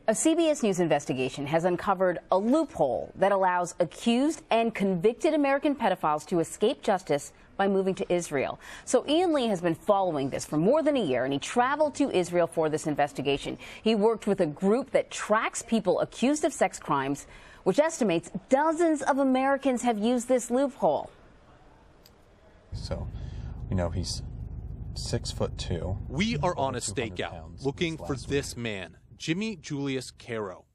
A CBS News investigation has uncovered a loophole that allows accused and convicted American pedophiles to escape justice by moving to Israel. So Ian Lee has been following this for more than a year, and he traveled to Israel for this investigation. He worked with a group that tracks people accused of sex crimes, which estimates dozens of Americans have used this loophole. So, we know he's 6'2". We are on a stakeout looking for this man, Jimmy Julius Caro,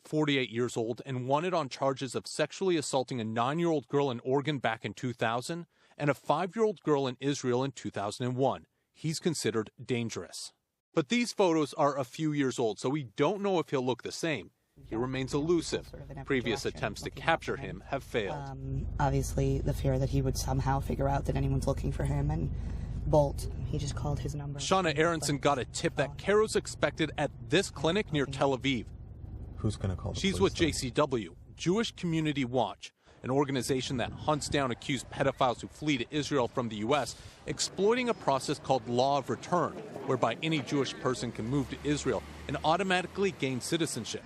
48 years old and wanted on charges of sexually assaulting a 9-year-old girl in Oregon back in 2000 and a 5-year-old girl in Israel in 2001. He's considered dangerous. But these photos are a few years old, so we don't know if he'll look the same. He remains elusive. Previous attempts to capture him have failed. Obviously, the fear that he would somehow figure out that anyone's looking for him and bolt. He just called his number. Shauna Aronson got a tip that Caro's expected at this clinic near Tel Aviv. Who's going to call the She's police with JCW, Jewish Community Watch, an organization that hunts down accused pedophiles who flee to Israel from the U.S., exploiting a process called law of return, whereby any Jewish person can move to Israel and automatically gain citizenship.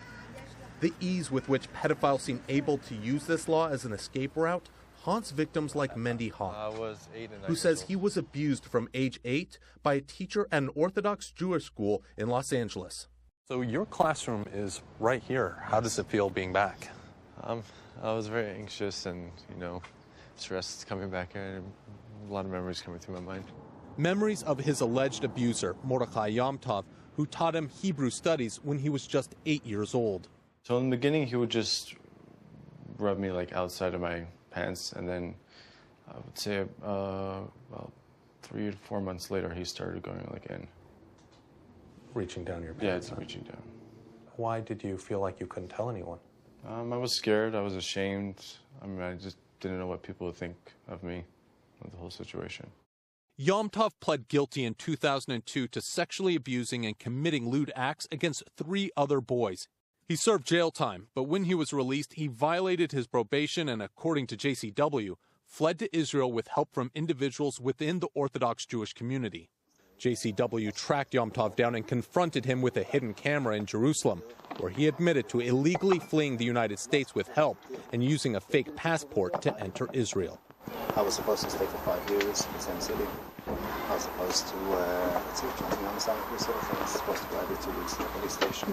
The ease with which pedophiles seem able to use this law as an escape route haunts victims like Mendy Hawk, who says he was abused from age 8 by a teacher at an Orthodox Jewish school in Los Angeles. So your classroom is right here. How does it feel being back? I was very anxious and, stressed coming back here. A lot of memories coming through my mind. Memories of his alleged abuser, Mordechai Yomtov, who taught him Hebrew studies when he was just 8 years old. So in the beginning, he would just rub me outside of my pants, and then I would say about 3 to 4 months later, he started going in. Reaching down your pants? Yeah, it's reaching down. Why did you feel like you couldn't tell anyone? I was scared. I was ashamed. I just didn't know what people would think of me, of the whole situation. Yomtov pled guilty in 2002 to sexually abusing and committing lewd acts against 3 other boys. He served jail time, but when he was released, he violated his probation and, according to JCW, fled to Israel with help from individuals within the Orthodox Jewish community. JCW tracked Yomtov down and confronted him with a hidden camera in Jerusalem, where he admitted to illegally fleeing the United States with help and using a fake passport to enter Israel. I was supposed to stay for 5 years in the same city. I was supposed to, jumping on the side of the city. I was supposed to go every 2 weeks to the police station.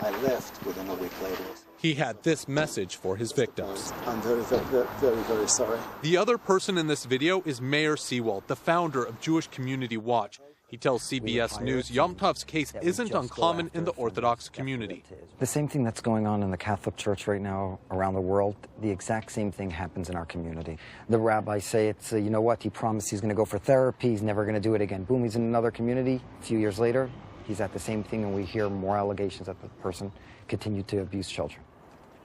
I left within a week later. He had this message for his victims. I'm very, very, very, very sorry. The other person in this video is Mayor Seawald, the founder of Jewish Community Watch. He tells CBS News Yomtov's case isn't uncommon in the Orthodox community. The same thing that's going on in the Catholic Church right now around the world, the exact same thing happens in our community. The rabbis say it's, you know what, he promised he's going to go for therapy, he's never going to do it again. Boom, he's in another community. A few years later, he's at the same thing, and we hear more allegations that the person continued to abuse children.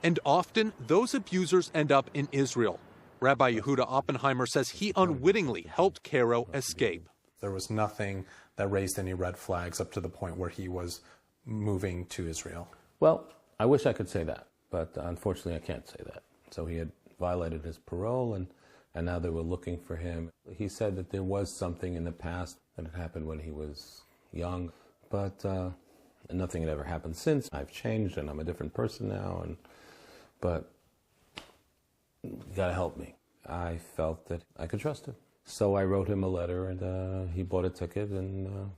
And often, those abusers end up in Israel. Rabbi Yehuda Oppenheimer says he unwittingly helped Caro escape. There was nothing that raised any red flags up to the point where he was moving to Israel. Well, I wish I could say that, but unfortunately I can't say that. So he had violated his parole, and now they were looking for him. He said that there was something in the past that had happened when he was young, but nothing had ever happened since. I've changed, and I'm a different person now, but you gotta help me. I felt that I could trust him. So I wrote him a letter, and he bought a ticket, and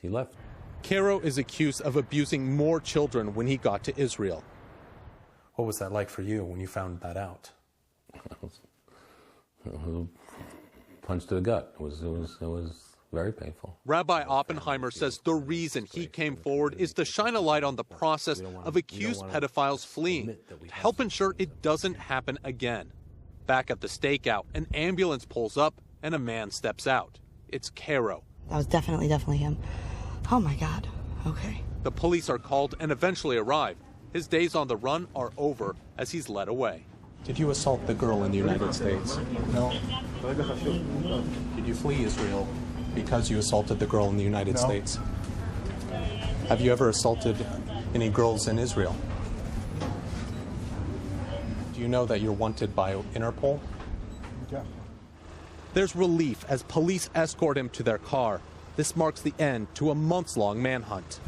he left. Caro is accused of abusing more children when he got to Israel. What was that like for you when you found that out? Punch to the gut. It was very painful. Rabbi Oppenheimer says the reason he came forward is to shine a light on the process of accused pedophiles fleeing, to help ensure it doesn't happen again. Back at the stakeout, an ambulance pulls up and a man steps out. It's Caro. That was definitely him. Oh my God. Okay. The police are called and eventually arrive. His days on the run are over as he's led away. Did you assault the girl in the United States? No. Did you flee Israel because you assaulted the girl in the United States? Have you ever assaulted any girls in Israel? Do you know that you're wanted by Interpol? Yeah. There's relief as police escort him to their car. this marks the end to a months-long manhunt.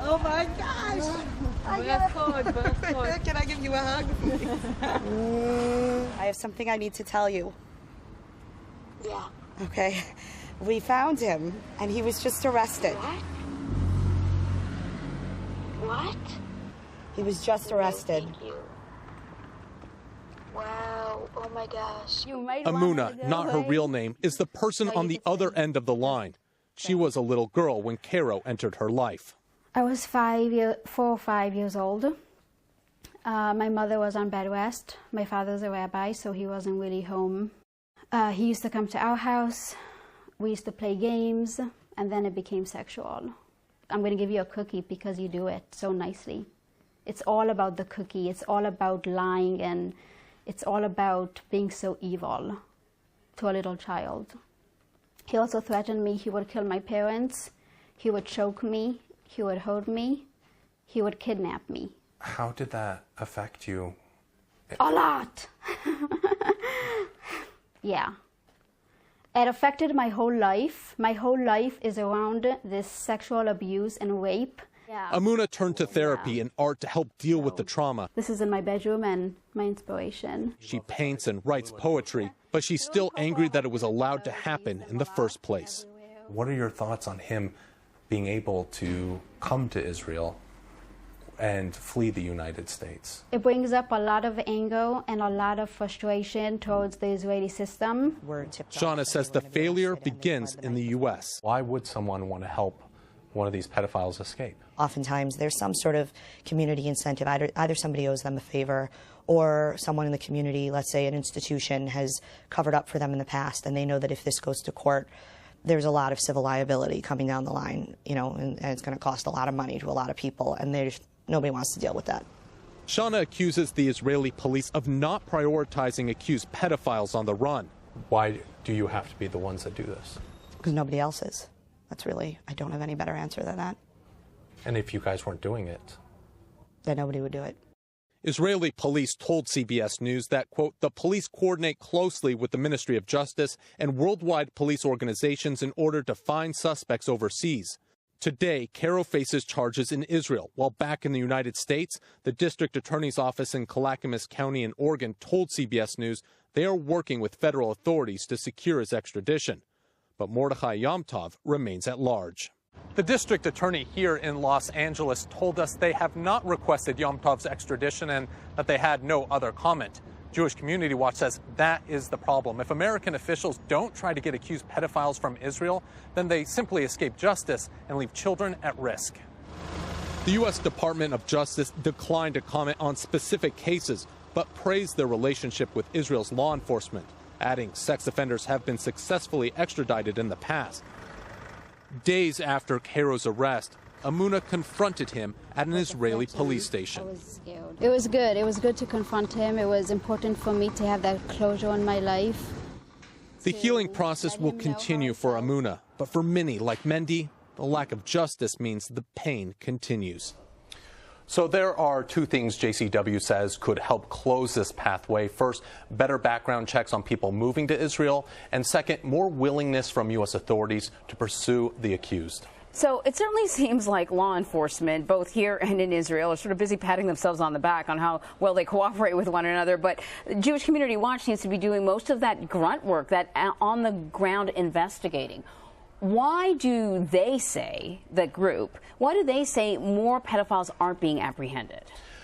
Oh my gosh! Can I give you a hug? I have something I need to tell you. Yeah. Okay. We found him, and he was just arrested. What? He was just arrested. Thank you. Wow. Oh my gosh. Amuna, not her real name, is the person on the other end of the line. She was a little girl when Caro entered her life. I was 4 or 5 years old. My mother was on bed rest. My father's a rabbi, so he wasn't really home. He used to come to our house. We used to play games, and then it became sexual. I'm going to give you a cookie because you do it so nicely. It's all about the cookie. It's all about lying, and it's all about being so evil to a little child. He also threatened me he would kill my parents. He would choke me. He would hold me. He would kidnap me. How did that affect you? A lot. Yeah. It affected my whole life. My whole life is around this sexual abuse and rape. Yeah. Amuna turned to therapy and art to help deal with the trauma. This is in my bedroom and my inspiration. She paints and writes poetry, but she's still angry that it was allowed to happen in the first place. What are your thoughts on him being able to come to Israel and flee the United States? It brings up a lot of anger and a lot of frustration towards the Israeli system. Shauna says the failure begins in the U.S. Why would someone want to help one of these pedophiles escape? Oftentimes there's some sort of community incentive. Either somebody owes them a favor, or someone in the community, let's say an institution, has covered up for them in the past, and they know that if this goes to court, there's a lot of civil liability coming down the line, you know, and it's going to cost a lot of money to a lot of people, and nobody wants to deal with that. Shauna accuses the Israeli police of not prioritizing accused pedophiles on the run. Why do you have to be the ones that do this? Because nobody else is. I don't have any better answer than that. And if you guys weren't doing it? Then nobody would do it. Israeli police told CBS News that, quote, the police coordinate closely with the Ministry of Justice and worldwide police organizations in order to find suspects overseas. Today, Caro faces charges in Israel, while back in the United States, the district attorney's office in Clackamas County in Oregon told CBS News they are working with federal authorities to secure his extradition. But Mordechai Yomtov remains at large. The district attorney here in Los Angeles told us they have not requested Yomtov's extradition and that they had no other comment. Jewish Community Watch says that is the problem. If American officials don't try to get accused pedophiles from Israel, then they simply escape justice and leave children at risk. The U.S. Department of Justice declined to comment on specific cases, but praised their relationship with Israel's law enforcement, adding sex offenders have been successfully extradited in the past. Days after Caro's arrest, Amuna confronted him at an Israeli police station. I was scared. It was good. It was good to confront him. It was important for me to have that closure in my life. The healing process will continue for Amuna, but for many, like Mendy, the lack of justice means the pain continues. So there are two things JCW says could help close this pathway. First, better background checks on people moving to Israel. And second, more willingness from U.S. authorities to pursue the accused. So it certainly seems like law enforcement, both here and in Israel, are sort of busy patting themselves on the back on how well they cooperate with one another. But Jewish Community Watch seems to be doing most of that grunt work, that on-the-ground investigating. Why do they say, the group, why do they say more pedophiles aren't being apprehended?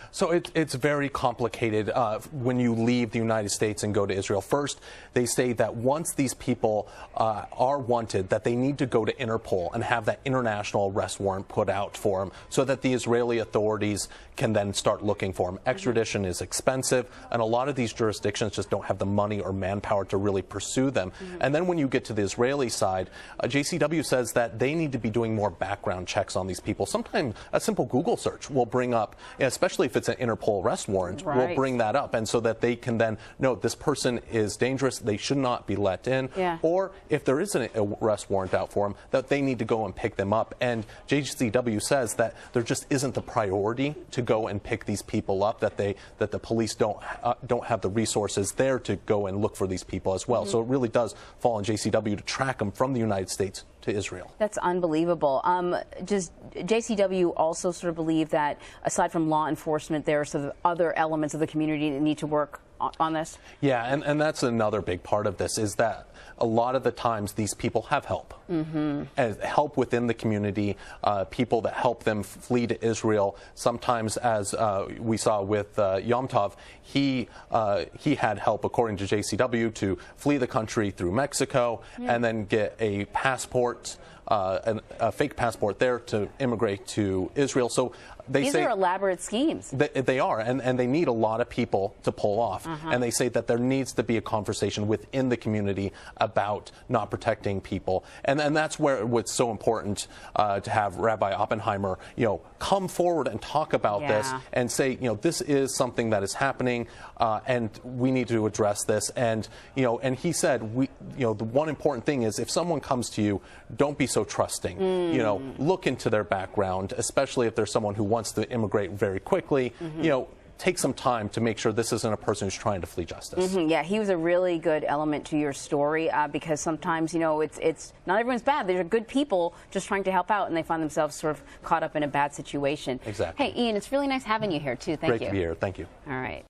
So it's very complicated when you leave the United States and go to Israel. First, they say that once these people are wanted, that they need to go to Interpol and have that international arrest warrant put out for them so that the Israeli authorities can then start looking for them. Extradition is expensive, and a lot of these jurisdictions just don't have the money or manpower to really pursue them. And then when you get to the Israeli side, JCW says that they need to be doing more background checks on these people. Sometimes a simple Google search will bring up, especially if it's an Interpol arrest warrant, will bring that up, and so that they can then know this person is dangerous, they should not be let in, or if there is an arrest warrant out for them, that they need to go and pick them up. And JCW says that there just isn't the priority to go and pick these people up, that the police don't have the resources there to go and look for these people as well. So it really does fall on JCW to track them from the United States to Israel. That's unbelievable. Does JCW also sort of believe that aside from law enforcement, there are sort of other elements of the community that need to work on this? Yeah, and that's another big part of this, is that a lot of the times these people have help. And help within the community, people that help them flee to Israel. Sometimes, as we saw with Yom Tov, he had help, according to JCW, to flee the country through Mexico and then get a passport, a fake passport there to immigrate to Israel. So these are elaborate schemes. They are, and they need a lot of people to pull off. And they say that there needs to be a conversation within the community about not protecting people. And that's where what's so important to have Rabbi Oppenheimer, come forward and talk about this and say, this is something that is happening, and we need to address this. And and he said, the one important thing is, if someone comes to you, don't be so trusting. Look into their background, especially if there's someone who wants to immigrate very quickly. Take some time to make sure this isn't a person who's trying to flee justice. Yeah, he was a really good element to your story, because sometimes, it's not everyone's bad. There are good people just trying to help out, and they find themselves sort of caught up in a bad situation. Exactly. Hey, Ian, it's really nice having you here, too. Thank you. Great to be here. Thank you. All right.